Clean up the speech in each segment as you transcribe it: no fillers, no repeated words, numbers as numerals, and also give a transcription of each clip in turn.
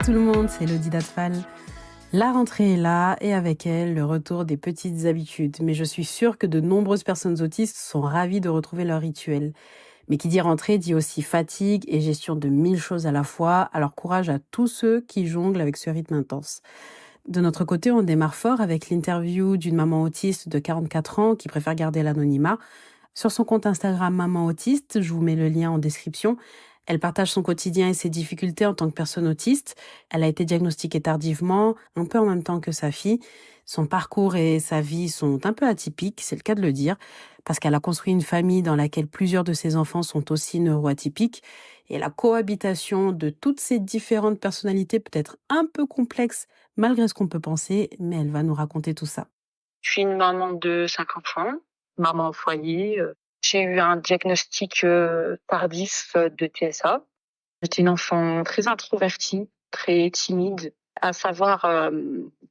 tout le monde, c'est Elodie Datfal. La rentrée est là et avec elle, le retour des petites habitudes. Mais je suis sûre que de nombreuses personnes autistes sont ravies de retrouver leur rituel. Mais qui dit rentrée dit aussi fatigue et gestion de 1000 choses à la fois. Alors courage à tous ceux qui jonglent avec ce rythme intense. De notre côté, on démarre fort avec l'interview d'une maman autiste de 44 ans qui préfère garder l'anonymat. Sur son compte Instagram Maman Autiste, je vous mets le lien en description. Elle partage son quotidien et ses difficultés en tant que personne autiste. Elle a été diagnostiquée tardivement, un peu en même temps que sa fille. Son parcours et sa vie sont un peu atypiques, c'est le cas de le dire, parce qu'elle a construit une famille dans laquelle plusieurs de ses enfants sont aussi neuroatypiques. Et la cohabitation de toutes ces différentes personnalités peut être un peu complexe, malgré ce qu'on peut penser, mais elle va nous raconter tout ça. Je suis une maman de 5 enfants, maman au foyer. J'ai eu un diagnostic tardif de TSA. J'étais une enfant très introvertie, très timide. À savoir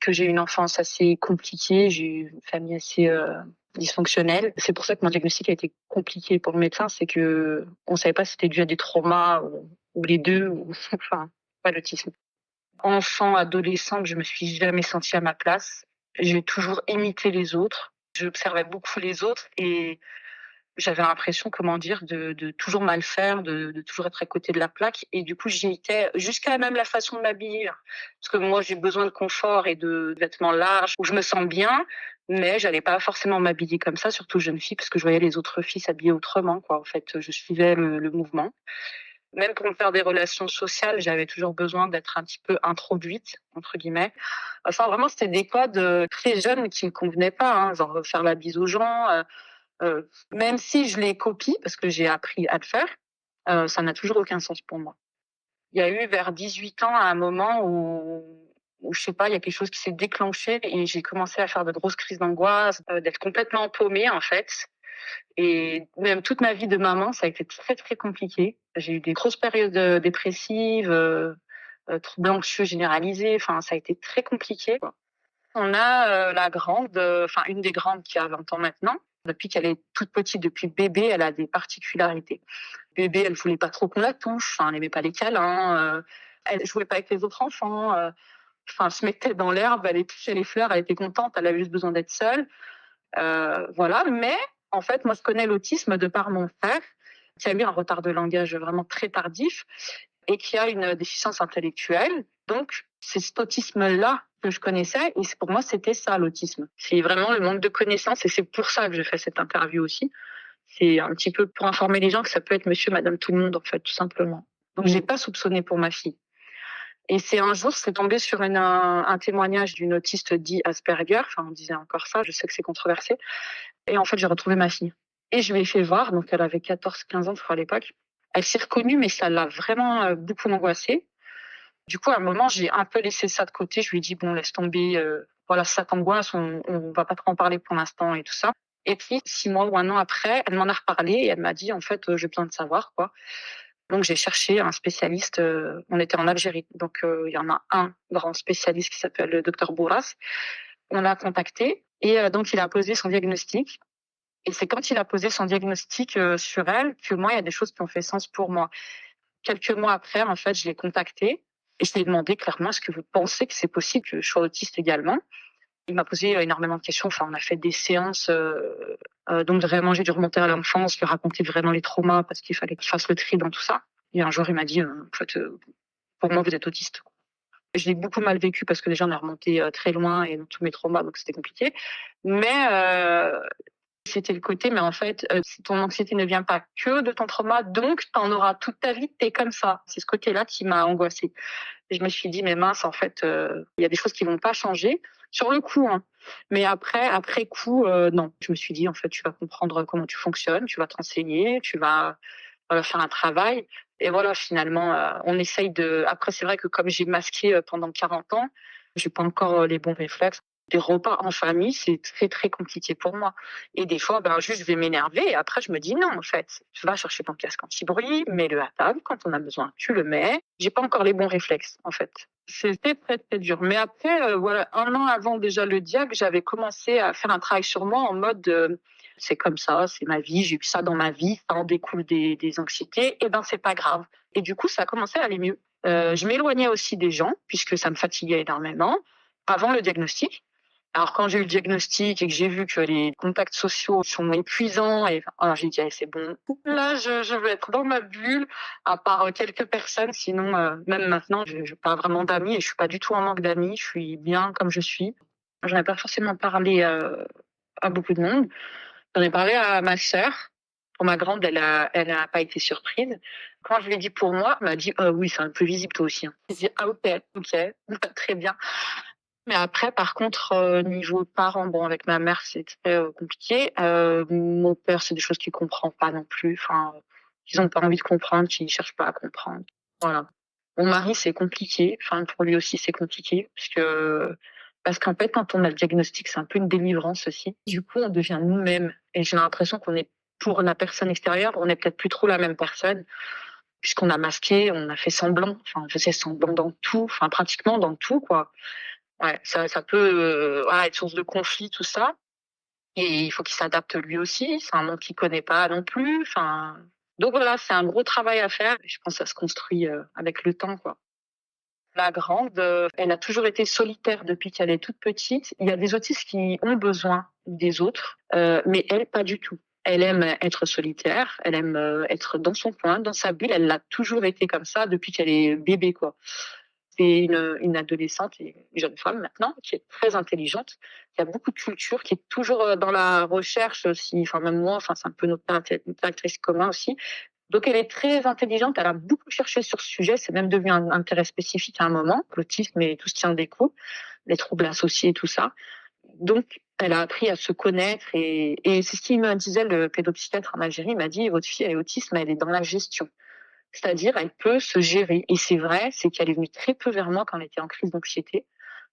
que j'ai eu une enfance assez compliquée, j'ai eu une famille assez dysfonctionnelle. C'est pour ça que mon diagnostic a été compliqué pour le médecin, c'est que on savait pas si c'était dû à des traumas ou les deux, ou enfin pas l'autisme. Enfant, adolescente, je me suis jamais sentie à ma place. J'ai toujours imité les autres. J'observais beaucoup les autres et j'avais l'impression, de toujours mal faire, de toujours être à côté de la plaque. Et du coup, j'imitais jusqu'à même la façon de m'habiller. Parce que moi, j'ai besoin de confort et de vêtements larges où je me sens bien, mais j'allais pas forcément m'habiller comme ça, surtout jeune fille, parce que je voyais les autres filles s'habiller autrement, quoi. En fait, je suivais le mouvement. Même pour me faire des relations sociales, j'avais toujours besoin d'être un petit peu introduite, entre guillemets. Enfin, vraiment, c'était des codes très jeunes qui me convenaient pas, hein, genre faire la bise aux gens. Même si je les copie, parce que j'ai appris à le faire, ça n'a toujours aucun sens pour moi. Il y a eu vers 18 ans un moment où je sais pas, il y a quelque chose qui s'est déclenché et j'ai commencé à faire de grosses crises d'angoisse, d'être complètement paumée en fait. Et même toute ma vie de maman, ça a été très très compliqué. J'ai eu des grosses périodes dépressives, troubles anxieux généralisés. Enfin, ça a été très compliqué, quoi. On a la grande, enfin une des grandes qui a 20 ans maintenant. Depuis qu'elle est toute petite, depuis bébé, elle a des particularités. Bébé, elle voulait pas trop qu'on la touche. Enfin, elle aimait pas les câlins. Elle jouait pas avec les autres enfants. Enfin, elle se mettait dans l'herbe, elle touchait les fleurs, elle était contente. Elle avait juste besoin d'être seule. Voilà. Mais en fait, moi, je connais l'autisme de par mon frère, qui a eu un retard de langage vraiment très tardif et qui a une déficience intellectuelle. Donc, c'est cet autisme-là que je connaissais et pour moi, c'était ça, l'autisme. C'est vraiment le manque de connaissances et c'est pour ça que je fais cette interview aussi. C'est un petit peu pour informer les gens que ça peut être monsieur, madame, tout le monde, en fait, tout simplement. Donc, j'ai pas soupçonné pour ma fille. Et c'est un jour, c'est tombé sur un témoignage d'une autiste dit Asperger. Enfin, on disait encore ça. Je sais que c'est controversé. Et en fait, j'ai retrouvé ma fille. Et je lui ai fait voir. Donc, elle avait 14-15 ans, je crois, à l'époque. Elle s'est reconnue, mais ça l'a vraiment beaucoup angoissée. Du coup, à un moment, j'ai un peu laissé ça de côté. Je lui ai dit, bon, laisse tomber. Voilà, ça t'angoisse. On va pas trop en parler pour l'instant et tout ça. Et puis, 6 mois ou 1 an après, elle m'en a reparlé et elle m'a dit, en fait, j'ai besoin de savoir, quoi. Donc, j'ai cherché un spécialiste. On était en Algérie. Donc, il y en a un grand spécialiste qui s'appelle le docteur Bourras. On l'a contacté et donc, il a posé son diagnostic. Et c'est quand il a posé son diagnostic sur elle que moi, il y a des choses qui ont fait sens pour moi. Quelques mois après, en fait, je l'ai contacté et je lui ai demandé clairement, est-ce que vous pensez que c'est possible que je sois autiste également? Il m'a posé énormément de questions. Enfin, on a fait des séances, donc vraiment, j'ai dû remonter à l'enfance, lui raconter vraiment les traumas parce qu'il fallait qu'il fasse le tri dans tout ça. Et un jour, il m'a dit, en fait, pour moi, vous êtes autiste. Je l'ai beaucoup mal vécu parce que déjà, on a remonté très loin et dans tous mes traumas, donc c'était compliqué. Mais c'était le côté, mais en fait, si ton anxiété ne vient pas que de ton trauma, donc t'en auras toute ta vie, t'es comme ça. C'est ce côté-là qui m'a angoissée. Et je me suis dit, mais mince, en fait, il y a des choses qui vont pas changer sur le coup, hein. Mais après coup, non. Je me suis dit, en fait, tu vas comprendre comment tu fonctionnes, tu vas te renseigner, tu vas faire un travail. Et voilà, finalement, on essaye de. Après, c'est vrai que comme j'ai masqué pendant 40 ans, j'ai pas encore les bons réflexes. Des repas en famille, c'est très très compliqué pour moi. Et des fois, juste je vais m'énerver et après je me dis non, en fait, tu vas chercher ton casque anti-bruit, mets-le à table, quand on a besoin, tu le mets. J'ai pas encore les bons réflexes, en fait. C'était très très dur. Mais après, voilà, 1 an avant déjà le diag, j'avais commencé à faire un travail sur moi en mode c'est comme ça, c'est ma vie, j'ai eu ça dans ma vie, ça en découle des anxiétés, et ben c'est pas grave. Et du coup, ça a commencé à aller mieux. Je m'éloignais aussi des gens puisque ça me fatiguait énormément avant le diagnostic. Alors quand j'ai eu le diagnostic et que j'ai vu que les contacts sociaux sont épuisants et alors j'ai dit: «Allez c'est bon, là je veux être dans ma bulle, à part, quelques personnes, sinon, même maintenant j'ai pas vraiment d'amis et je suis pas du tout en manque d'amis, je suis bien comme je suis». J'en ai pas forcément parlé, à beaucoup de monde. J'en ai parlé à ma sœur. Pour ma grande, elle a pas été surprise. Quand je lui ai dit pour moi, elle m'a dit: Oui, c'est un peu visible toi aussi, hein». J'ai dit: «Ah OK, OK, très bien». Mais après, par contre, niveau parents, bon, avec ma mère, c'est très, compliqué. Mon père, c'est des choses qu'il comprend pas non plus. Enfin, ils ont pas envie de comprendre, ils cherchent pas à comprendre. Voilà. Mon mari, c'est compliqué. Enfin, pour lui aussi, c'est compliqué parce qu'en fait, quand on a le diagnostic, c'est un peu une délivrance aussi. Du coup, on devient nous-mêmes et j'ai l'impression qu'on est pour la personne extérieure, on n'est peut-être plus trop la même personne puisqu'on a masqué, on a fait semblant. Enfin, je sais semblant dans tout, enfin pratiquement dans tout, quoi. Ouais, ça peut, voilà, être source de conflit, tout ça. Et il faut qu'il s'adapte lui aussi. C'est un monde qu'il connaît pas non plus. Enfin, donc voilà, c'est un gros travail à faire. Je pense que ça se construit avec le temps, quoi. La grande, elle a toujours été solitaire depuis qu'elle est toute petite. Il y a des autistes qui ont besoin des autres, mais elle, pas du tout. Elle aime être solitaire, elle aime être dans son coin, dans sa bulle. Elle l'a toujours été comme ça depuis qu'elle est bébé, quoi. C'est une adolescente et une jeune femme maintenant qui est très intelligente, qui a beaucoup de culture, qui est toujours dans la recherche aussi. Enfin, même moi, enfin, c'est un peu notre caractéristique commun aussi. Donc, elle est très intelligente. Elle a beaucoup cherché sur ce sujet. C'est même devenu un intérêt spécifique à un moment, l'autisme et tout ce qui en découle, les troubles associés, tout ça. Donc, elle a appris à se connaître et c'est ce qu'il me disait le pédopsychiatre en Algérie. Il m'a dit, votre fille, elle est autiste, mais elle est dans la gestion. C'est-à-dire, elle peut se gérer. Et c'est vrai, c'est qu'elle est venue très peu vers moi quand elle était en crise d'anxiété.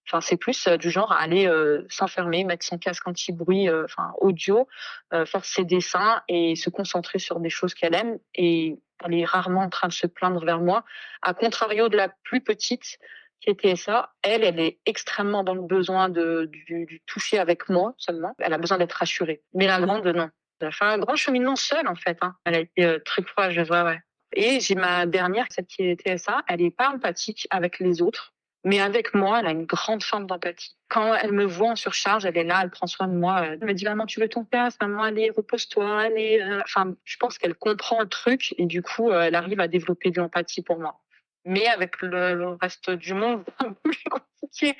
Enfin, c'est plus du genre à aller s'enfermer, mettre son casque anti-bruit, enfin audio, faire ses dessins et se concentrer sur des choses qu'elle aime. Et elle est rarement en train de se plaindre vers moi. À contrario de la plus petite, qui était ça, elle est extrêmement dans le besoin du toucher avec moi seulement. Elle a besoin d'être rassurée. Mais la grande, non. Elle a fait un grand cheminement seule, en fait. Hein. Elle a été très courageuse, ouais, ouais. Et j'ai ma dernière, celle qui est TSA, elle est pas empathique avec les autres, mais avec moi, elle a une grande forme d'empathie. Quand elle me voit en surcharge, elle est là, elle prend soin de moi. Elle me dit: «Maman, tu veux ton casque? Maman, allez, repose-toi, allez». Enfin, je pense qu'elle comprend le truc et du coup, elle arrive à développer de l'empathie pour moi. Mais avec le reste du monde, c'est un peu plus compliqué.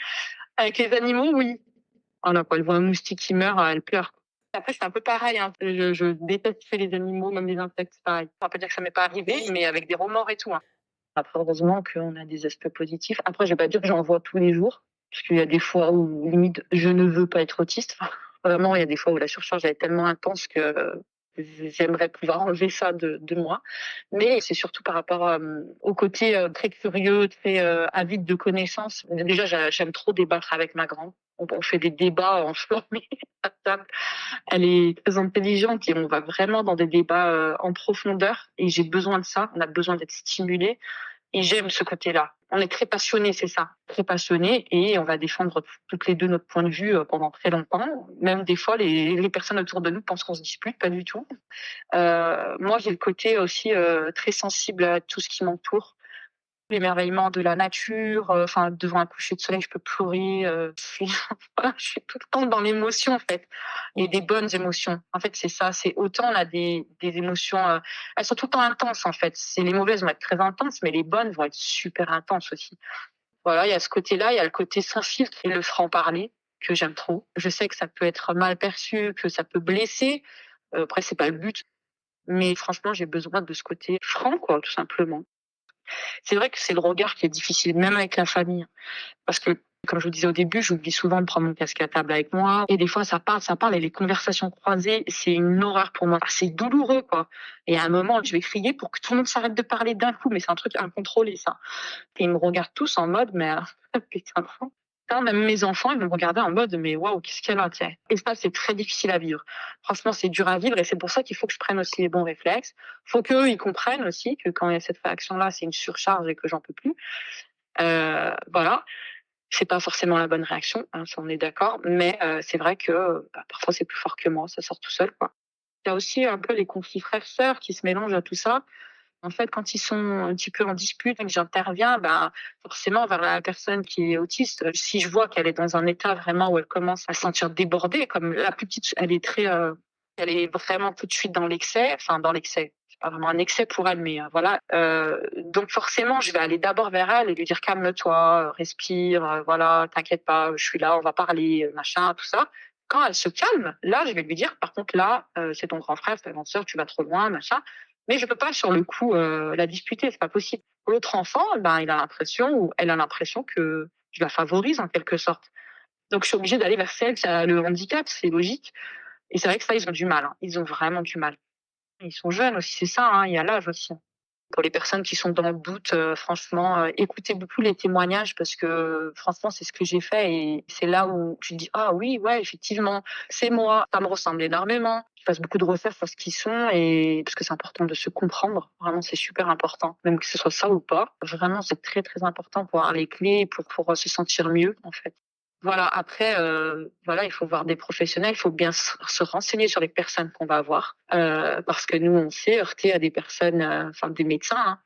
Avec les animaux, oui. Voilà quoi, elle voit un moustique qui meurt, elle pleure. Après, c'est un peu pareil, hein. Je déteste tuer les animaux, même les insectes, c'est pareil. On va pas dire que ça m'est pas arrivé, mais avec des remords et tout, hein. Après, heureusement qu'on a des aspects positifs. Après, je vais pas dire que j'en vois tous les jours, parce qu'il y a des fois où, limite, je ne veux pas être autiste. Enfin, vraiment, il y a des fois où la surcharge est tellement intense que j'aimerais pouvoir enlever ça de moi. Mais c'est surtout par rapport au côté très curieux, très avide de connaissances. Déjà, j'aime trop débattre avec ma grande. On fait des débats enflammés à table. Elle est très intelligente et on va vraiment dans des débats en profondeur. Et j'ai besoin de ça. On a besoin d'être stimulé. Et j'aime ce côté-là. On est très passionnés, c'est ça. Très passionnés et on va défendre toutes les deux notre point de vue pendant très longtemps. Même des fois, les personnes autour de nous pensent qu'on se dispute, pas du tout. Moi, j'ai le côté aussi très sensible à tout ce qui m'entoure. L'émerveillement de la nature, enfin devant un coucher de soleil, je peux pleurer. Je suis tout le temps dans l'émotion en fait, et des bonnes émotions. En fait, c'est ça. C'est autant on a des émotions, elles sont tout le temps intenses en fait. C'est les mauvaises vont être très intenses, mais les bonnes vont être super intenses aussi. Voilà, il y a ce côté-là, il y a le côté sans filtre et le franc-parler que j'aime trop. Je sais que ça peut être mal perçu, que ça peut blesser. Après, c'est pas le but, mais franchement, j'ai besoin de ce côté franc, quoi, tout simplement. C'est vrai que c'est le regard qui est difficile, même avec la famille. Parce que, comme je vous disais au début, j'oublie souvent de prendre mon casque à table avec moi. Et des fois, ça parle, et les conversations croisées, c'est une horreur pour moi. C'est douloureux, quoi. Et à un moment, je vais crier pour que tout le monde s'arrête de parler d'un coup, mais c'est un truc incontrôlé, ça. Et ils me regardent tous en mode, mais putain, même mes enfants, ils me regardaient en mode, mais waouh, qu'est-ce qu'elle a, tiens. Et ça, c'est très difficile à vivre. Franchement, c'est dur à vivre et c'est pour ça qu'il faut que je prenne aussi les bons réflexes. Faut qu'eux, ils comprennent aussi que quand il y a cette réaction-là, c'est une surcharge et que j'en peux plus. Voilà. C'est pas forcément la bonne réaction, hein, ça on est d'accord, mais c'est vrai que parfois c'est plus fort que moi, ça sort tout seul, quoi. Il y a aussi un peu les conflits frères-sœurs qui se mélangent à tout ça. En fait, quand ils sont un petit peu en dispute et que j'interviens, ben, forcément vers la personne qui est autiste, si je vois qu'elle est dans un état vraiment où elle commence à se sentir débordée, comme la plus petite, elle est vraiment tout de suite dans l'excès, enfin dans l'excès. C'est pas vraiment un excès pour elle, mais voilà. Donc forcément, je vais aller d'abord vers elle et lui dire calme-toi, respire, voilà, t'inquiète pas, je suis là, on va parler, machin, tout ça. Quand elle se calme, là, je vais lui dire, par contre, là, c'est ton grand frère, c'est ta grande sœur, tu vas trop loin, machin. Mais je peux pas sur le coup la disputer, c'est pas possible. L'autre enfant, ben il a l'impression ou elle a l'impression que je la favorise en quelque sorte. Donc je suis obligée d'aller vers celle qui a le handicap, c'est logique. Et c'est vrai que ça, ils ont du mal, hein. Ils ont vraiment du mal. Ils sont jeunes aussi, c'est ça, hein, il y a l'âge aussi. Pour les personnes qui sont dans le doute, franchement, écoutez beaucoup les témoignages parce que franchement, c'est ce que j'ai fait et c'est là où tu te dis: «Ah oui, ouais, effectivement, c'est moi, ça me ressemble énormément». Je fasse beaucoup de recherches sur ce qu'ils sont et parce que c'est important de se comprendre. Vraiment, c'est super important, même que ce soit ça ou pas. Vraiment, c'est très, très important pour avoir les clés pour se sentir mieux, en fait. Voilà, après, voilà, il faut voir des professionnels, il faut bien se renseigner sur les personnes qu'on va voir, parce que nous, on s'est heurté à des personnes, enfin des médecins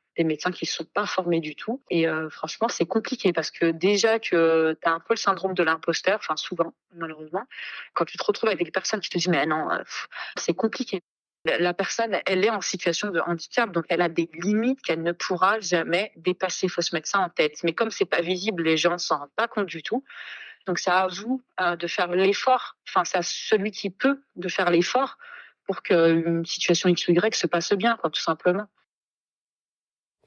qui sont pas formés du tout et franchement, c'est compliqué parce que déjà que tu as un peu le syndrome de l'imposteur, enfin souvent, malheureusement, quand tu te retrouves avec des personnes qui te disent: «Mais non, c'est compliqué». La personne, elle est en situation de handicap, donc elle a des limites qu'elle ne pourra jamais dépasser. Il faut se mettre ça en tête. Mais comme c'est pas visible, les gens s'en rendent pas compte du tout. Donc c'est à vous de faire l'effort, enfin c'est à celui qui peut de faire l'effort pour qu'une situation X ou Y se passe bien, quoi, tout simplement.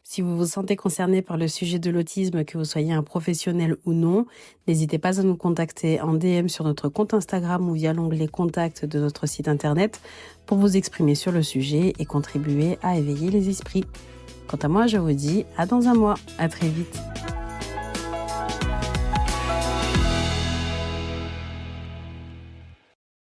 Si vous vous sentez concerné par le sujet de l'autisme, que vous soyez un professionnel ou non, n'hésitez pas à nous contacter en DM sur notre compte Instagram ou via l'onglet Contact de notre site internet pour vous exprimer sur le sujet et contribuer à éveiller les esprits. Quant à moi, je vous dis à dans un mois. À très vite.